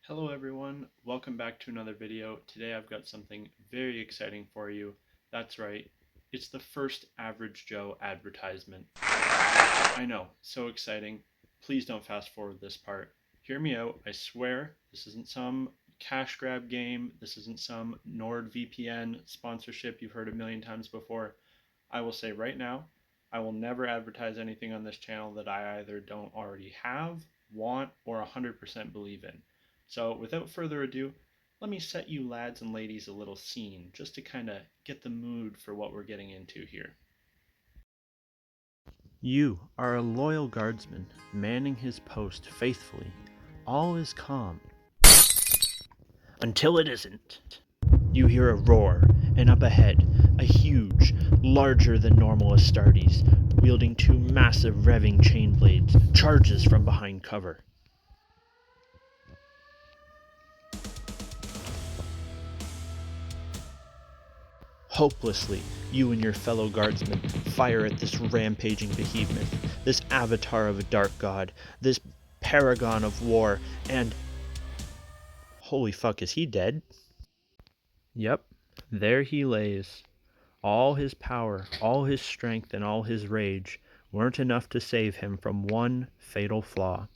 Hello everyone, welcome back to another video. Today I've got something very exciting for you. That's right, it's the first Average Joe advertisement. I know, so exciting. Please don't fast forward this part. Hear me out, I swear, this isn't some cash grab game, this isn't some NordVPN sponsorship you've heard a million times before. I will say right now, I will never advertise anything on this channel that I either don't already have, want, or 100% believe in. So without further ado, let me set you lads and ladies a little scene just to kind of get the mood for what we're getting into here. You are a loyal guardsman, manning his post faithfully. All is calm. Until it isn't. You hear a roar, and up ahead, a huge, larger than normal Astartes, wielding two massive revving chain blades, charges from behind cover. Hopelessly, you and your fellow guardsmen fire at this rampaging behemoth, this avatar of a dark god, this paragon of war, and holy fuck, is he dead? Yep, there he lays. All his power, all his strength, and all his rage weren't enough to save him from one fatal flaw: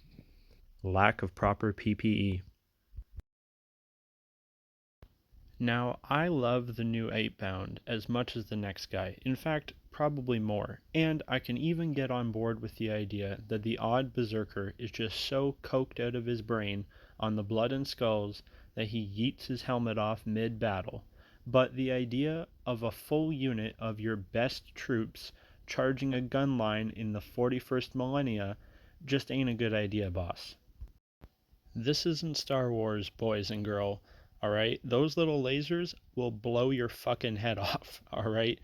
lack of proper PPE. Now, I love the new Eightbound as much as the next guy, in fact, probably more, and I can even get on board with the idea that the odd berserker is just so coked out of his brain on the blood and skulls that he yeets his helmet off mid-battle. But the idea of a full unit of your best troops charging a gun line in the 41st millennia just ain't a good idea, boss. This isn't Star Wars, boys and girl, alright? Those little lasers will blow your fucking head off, alright?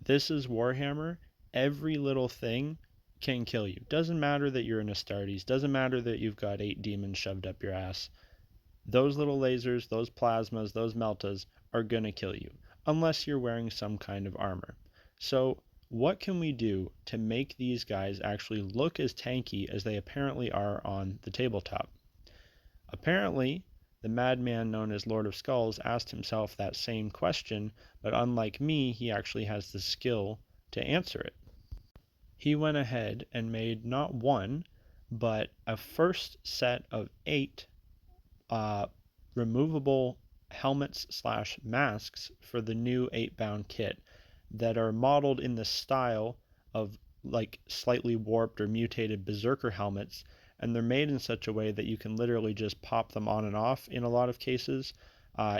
This is Warhammer. Every little thing can kill you. Doesn't matter that you're an Astartes. Doesn't matter that you've got 8 demons shoved up your ass. Those little lasers, those plasmas, those meltas are gonna kill you. Unless you're wearing some kind of armor. So, what can we do to make these guys actually look as tanky as they apparently are on the tabletop? Apparently, the madman known as Lord of Skulls asked himself that same question, but unlike me, he actually has the skill to answer it. He went ahead and made not one, but a first set of 8 removable helmets slash masks for the new Eightbound kit that are modeled in the style of like slightly warped or mutated berserker helmets, and they're made in such a way that you can literally just pop them on and off in a lot of cases,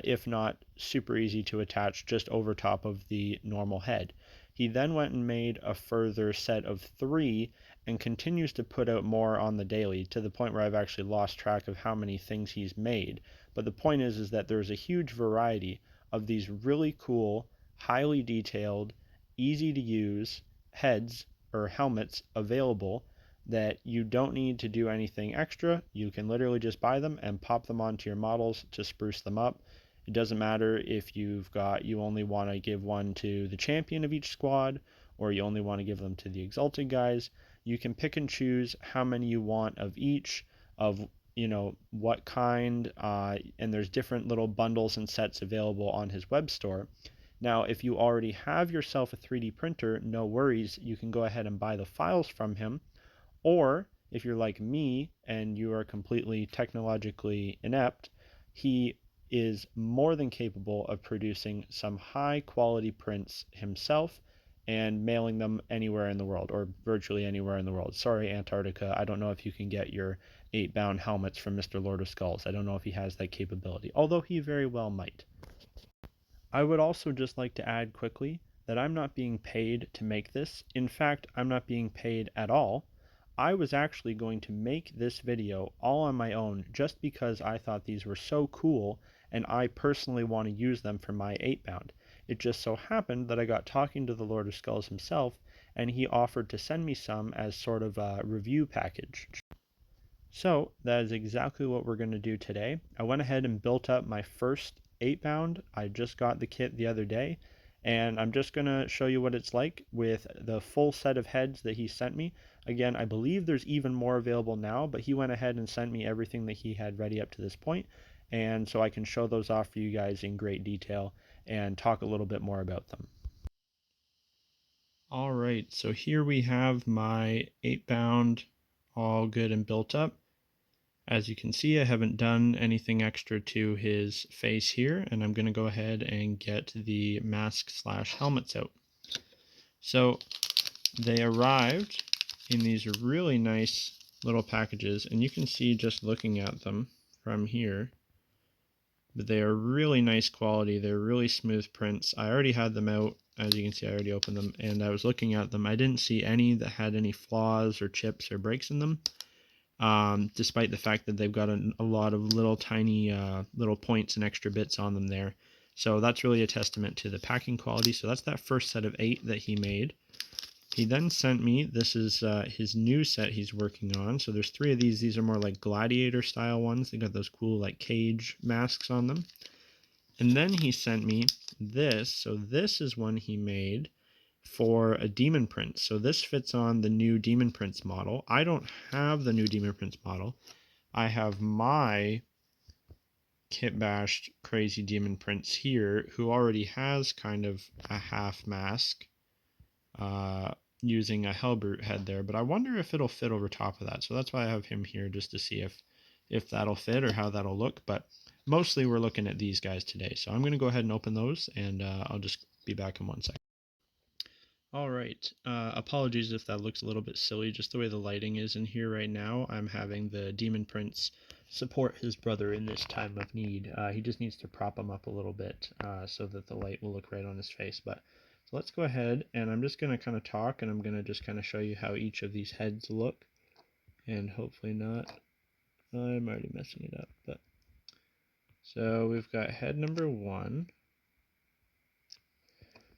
if not super easy to attach just over top of the normal head. He then went and made a further set of 3 and continues to put out more on the daily, to the point where I've actually lost track of how many things he's made. But the point is that there's a huge variety of these really cool, highly detailed, easy to use heads or helmets available that you don't need to do anything extra. You can literally just buy them and pop them onto your models to spruce them up. It doesn't matter if you only want to give one to the champion of each squad, or you only want to give them to the exalted guys. You can pick and choose how many you want of each, of what kind, and there's different little bundles and sets available on his web store. Now, if you already have yourself a 3D printer, no worries, you can go ahead and buy the files from him. Or if you're like me and you are completely technologically inept, he is more than capable of producing some high quality prints himself and mailing them anywhere in the world, or virtually anywhere in the world. Sorry, Antarctica, I don't know if you can get your 8-bound helmets from Mr. Lord of Skulls. I don't know if he has that capability, although he very well might. I would also just like to add quickly that I'm not being paid to make this. In fact, I'm not being paid at all. I was actually going to make this video all on my own just because I thought these were so cool and I personally want to use them for my 8-bound. It just so happened that I got talking to the Lord of Skulls himself, and he offered to send me some as sort of a review package. So that is exactly what we're going to do today. I went ahead and built up my first 8-bound. I just got the kit the other day, And I'm just going to show you what it's like with the full set of heads that he sent me. Again, I believe there's even more available now, but he went ahead and sent me everything that he had ready up to this point, and so I can show those off for you guys in great detail and talk a little bit more about them. All right, so here we have my 8-bound all good and built up. As you can see, I haven't done anything extra to his face here, and I'm going to go ahead and get the mask slash helmets out. So they arrived in these really nice little packages, and you can see just looking at them from here that they are really nice quality. They're really smooth prints. I already had them out. As you can see, I already opened them, and I was looking at them. I didn't see any that had any flaws or chips or breaks in them, despite the fact that they've got a lot of little tiny little points and extra bits on them there. So that's really a testament to the packing quality. So that's that first set of 8 that he made. He then sent me, this is his new set he's working on. So there's 3 of these. These are more like gladiator style ones. They got those cool like cage masks on them. And then he sent me this. So this is one he made for a Demon Prince. So this fits on the new Demon Prince model. I don't have the new Demon Prince model. I have my kit bashed crazy Demon Prince here, who already has kind of a half mask. Using a Hellbrute head there, but I wonder if it'll fit over top of that. So that's why I have him here, just to see if that'll fit or how that'll look. But mostly we're looking at these guys today. So I'm going to go ahead and open those, and I'll just be back in 1 second. All right, apologies if that looks a little bit silly, just the way the lighting is in here right now. I'm having the Demon Prince support his brother in this time of need. He just needs to prop him up a little bit so that the light will look right on his face. But so let's go ahead, and I'm just going to kind of talk, and I'm going to just kind of show you how each of these heads look, and hopefully not. I'm already messing it up, but so we've got head number 1.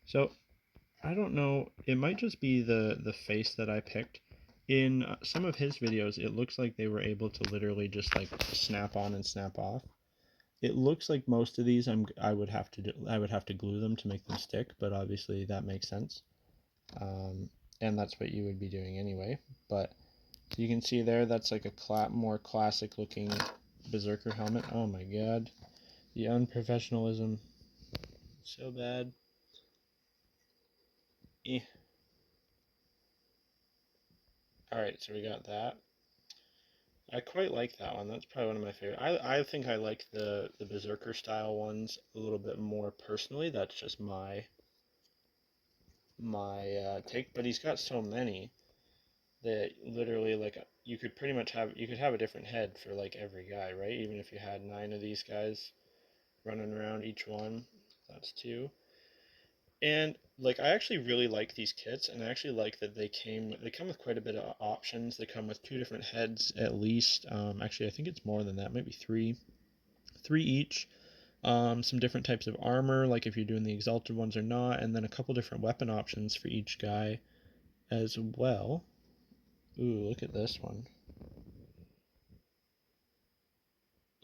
So I don't know, it might just be the face that I picked. In some of his videos, it looks like they were able to literally just like snap on and snap off. It looks like most of these I would have to glue them to make them stick, but obviously that makes sense. And that's what you would be doing anyway. But so you can see there, that's like a more classic looking Berserker helmet. Oh my god, the unprofessionalism, so bad. Eh. Alright, so we got that. I quite like that one. That's probably one of my favorite. I think I like the Berserker style ones a little bit more personally. That's just my take. But he's got so many that literally like you could pretty much have a different head for like every guy, right? Even if you had 9 of these guys running around each one, that's 2. And like I actually really like these kits, and I actually like that they come with quite a bit of options. They come with 2 different heads at least. Actually, I think it's more than that, maybe 3 each. Some different types of armor, like if you're doing the exalted ones or not, and then a couple different weapon options for each guy as well. Ooh, look at this one.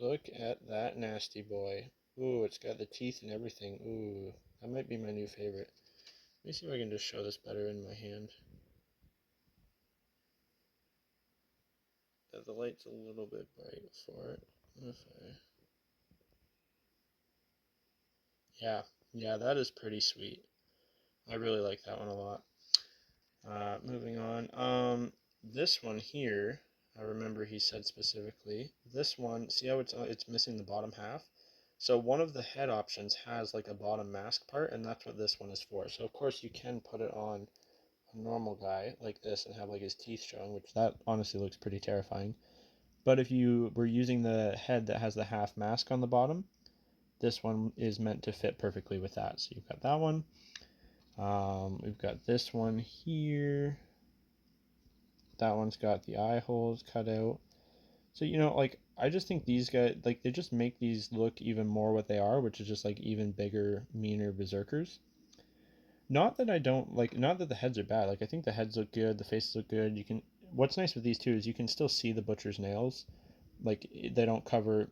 Look at that nasty boy. Ooh, it's got the teeth and everything. Ooh, that might be my new favorite. Let me see if I can just show this better in my hand. Yeah, the light's a little bit bright for it. Yeah, that is pretty sweet. I really like that one a lot. Moving on. This one here, I remember he said specifically. This one, see how it's missing the bottom half? So one of the head options has like a bottom mask part, and that's what this one is for. So of course you can put it on a normal guy like this and have like his teeth showing, which that honestly looks pretty terrifying. But if you were using the head that has the half mask on the bottom, this one is meant to fit perfectly with that. So you've got that one. We've got this one here. That one's got the eye holes cut out. So, like, I just think these guys, like, they just make these look even more what they are, which is just, like, even bigger, meaner berserkers. Not that I don't, like, not that the heads are bad. Like, I think the heads look good, the faces look good. What's nice with these two is you can still see the butcher's nails. Like, they don't cover,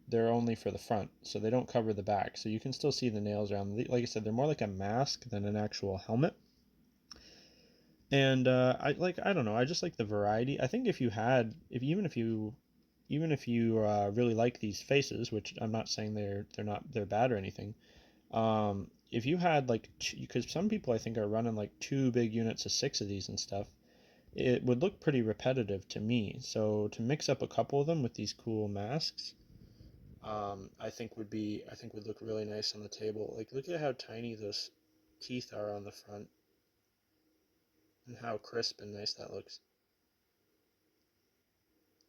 they're only for the front, so they don't cover the back. So you can still see the nails around. Like I said, they're more like a mask than an actual helmet. And I don't know. I just like the variety. I think if you had, if even if you really like these faces, which I'm not saying they're bad or anything. If you had like, because some people I think are running like two big units of six of these and stuff, it would look pretty repetitive to me. So to mix up a couple of them with these cool masks, I think would look really nice on the table. Like look at how tiny those teeth are on the front and how crisp and nice that looks.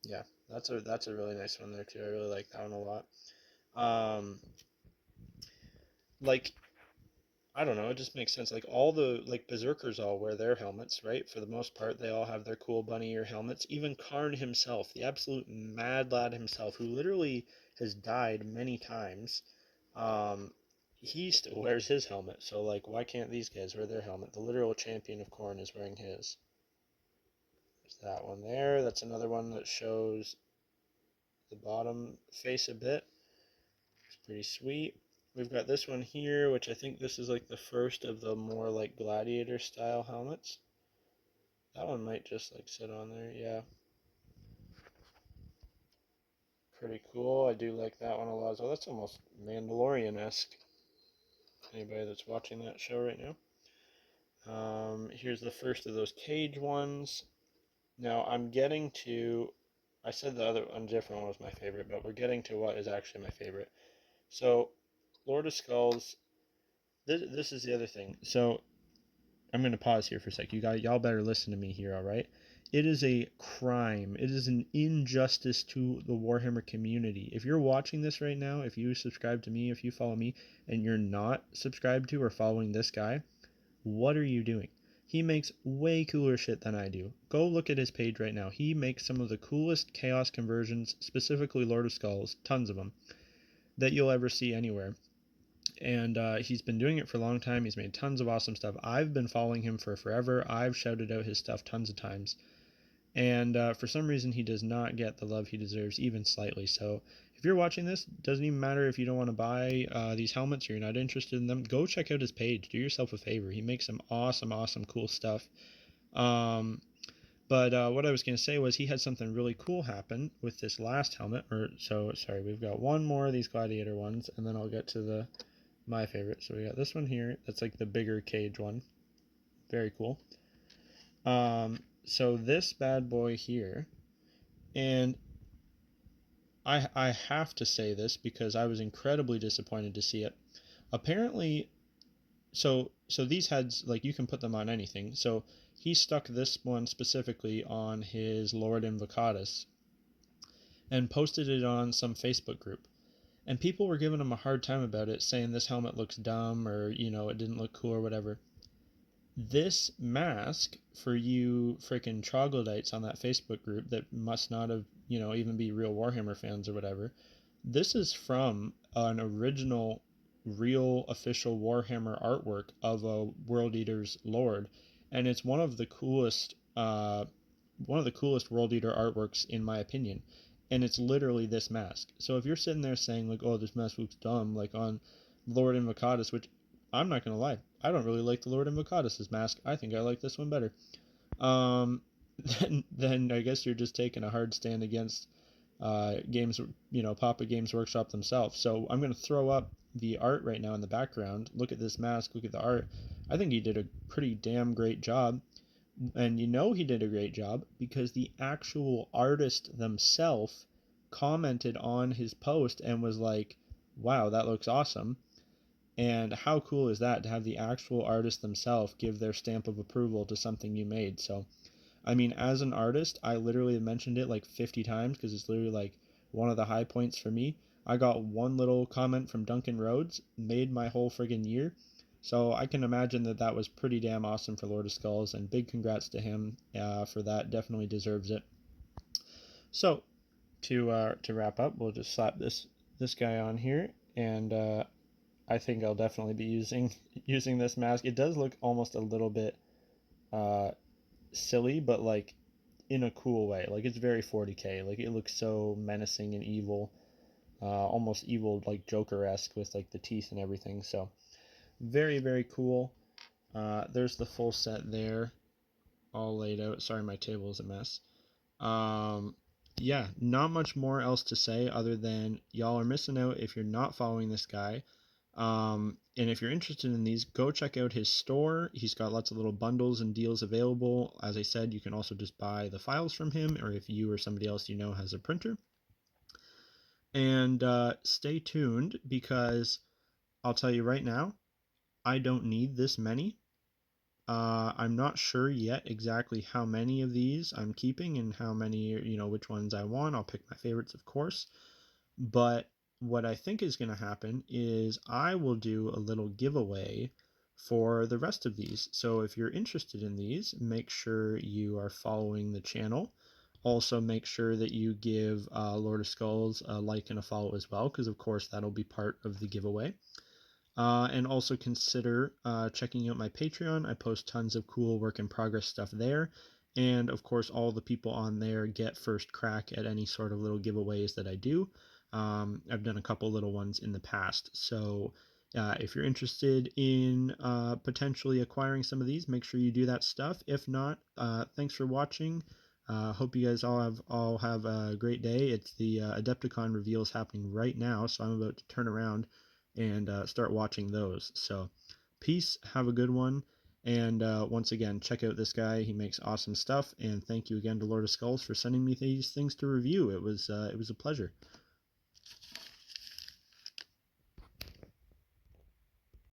Yeah, that's a really nice one there too. I really like that one a lot. Um, like I don't know, it just makes sense. Like all the like berserkers all wear their helmets, right? For the most part, they all have their cool bunny ear helmets. Even Karn himself, the absolute mad lad himself, who literally has died many times, um, he still wears his helmet. So like, why can't these guys wear their helmet? The literal champion of Korn is wearing his. There's that one there. That's another one that shows the bottom face a bit. It's pretty sweet. We've got this one here, which I think this is like the first of the more like gladiator style helmets. That one might just like sit on there. Yeah, pretty cool. I do like that one a lot as well. That's almost Mandalorian-esque. Anybody that's watching that show right now. Here's the first of those cage ones. Now I'm getting to. I said the other one, different one was my favorite, but we're getting to what is actually my favorite. So, Lord of Skulls. This is the other thing. So I'm going to pause here for a sec. Y'all better listen to me here, all right? It is a crime. It is an injustice to the Warhammer community. If you're watching this right now, if you subscribe to me, if you follow me, and you're not subscribed to or following this guy, what are you doing? He makes way cooler shit than I do. Go look at his page right now. He makes some of the coolest chaos conversions, specifically Lord of Skulls, tons of them, that you'll ever see anywhere. And he's been doing it for a long time. He's made tons of awesome stuff. I've been following him for forever. I've shouted out his stuff tons of times. And for some reason, he does not get the love he deserves, even slightly. So if you're watching this, doesn't even matter if you don't want to buy these helmets or you're not interested in them. Go check out his page. Do yourself a favor. He makes some awesome, awesome, cool stuff. Um, but what I was going to say was he had something really cool happen with this last helmet. Or so sorry, we've got one more of these gladiator ones, and then I'll get to the my favorite. So we got this one here. That's like the bigger cage one. Very cool. So this bad boy here, and I have to say this because I was incredibly disappointed to see it. Apparently, so these heads like you can put them on anything. So he stuck this one specifically on his Lord Invocatus and posted it on some Facebook group. And people were giving him a hard time about it, saying this helmet looks dumb or, it didn't look cool or whatever. This mask for you freaking troglodytes on that Facebook group that must not have, even be real Warhammer fans or whatever. This is from an original, real official Warhammer artwork of a World Eater's Lord, and it's one of the coolest World Eater artworks in my opinion. And it's literally this mask. So if you're sitting there saying like, "Oh, this mask looks dumb," like on Lord Invocatus, which I'm not gonna lie, I don't really like the Lord Invocatus' mask. I think I like this one better. Um, then I guess you're just taking a hard stand against games, Papa Games Workshop themselves. So I'm gonna throw up the art right now in the background. Look at this mask. Look at the art. I think he did a pretty damn great job. And he did a great job because the actual artist themselves commented on his post and was like, "Wow, that looks awesome." And how cool is that to have the actual artist themselves give their stamp of approval to something you made? So, I mean, as an artist, I literally mentioned it like 50 times because it's literally like one of the high points for me. I got one little comment from Duncan Rhodes, made my whole friggin' year. So I can imagine that that was pretty damn awesome for Lord of Skulls, and big congrats to him for that. Definitely deserves it. So to wrap up, we'll just slap this guy on here, and I think I'll definitely be using using this mask. It does look almost a little bit uh, silly, but in a cool way. Like it's very 40k. Like it looks so menacing and evil. almost evil, like Joker-esque with like the teeth and everything. So very, very cool. There's the full set there, all laid out. Sorry, my table is a mess. Yeah, not much more else to say other than y'all are missing out if you're not following this guy. And if you're interested in these, go check out his store. He's got lots of little bundles and deals available. As I said, you can also just buy the files from him, or if you or somebody else you know has a printer. And stay tuned because I'll tell you right now, I don't need this many. I'm not sure yet exactly how many of these I'm keeping and how many, which ones I want. I'll pick my favorites, of course. But what I think is going to happen is I will do a little giveaway for the rest of these. So if you're interested in these, make sure you are following the channel. Also, make sure that you give Lord of Skulls a like and a follow as well, because of course that'll be part of the giveaway. And also consider checking out my Patreon. I post tons of cool work in progress stuff there. And of course, all the people on there get first crack at any sort of little giveaways that I do. I've done a couple little ones in the past. So if you're interested in potentially acquiring some of these, make sure you do that stuff. If not, thanks for watching. Hope you guys all have a great day. It's the Adepticon reveals happening right now, so I'm about to turn around and start watching those. So peace, have a good one, and once again, check out this guy. He makes awesome stuff, and thank you again to Lord of Skulls for sending me these things to review. It was a pleasure.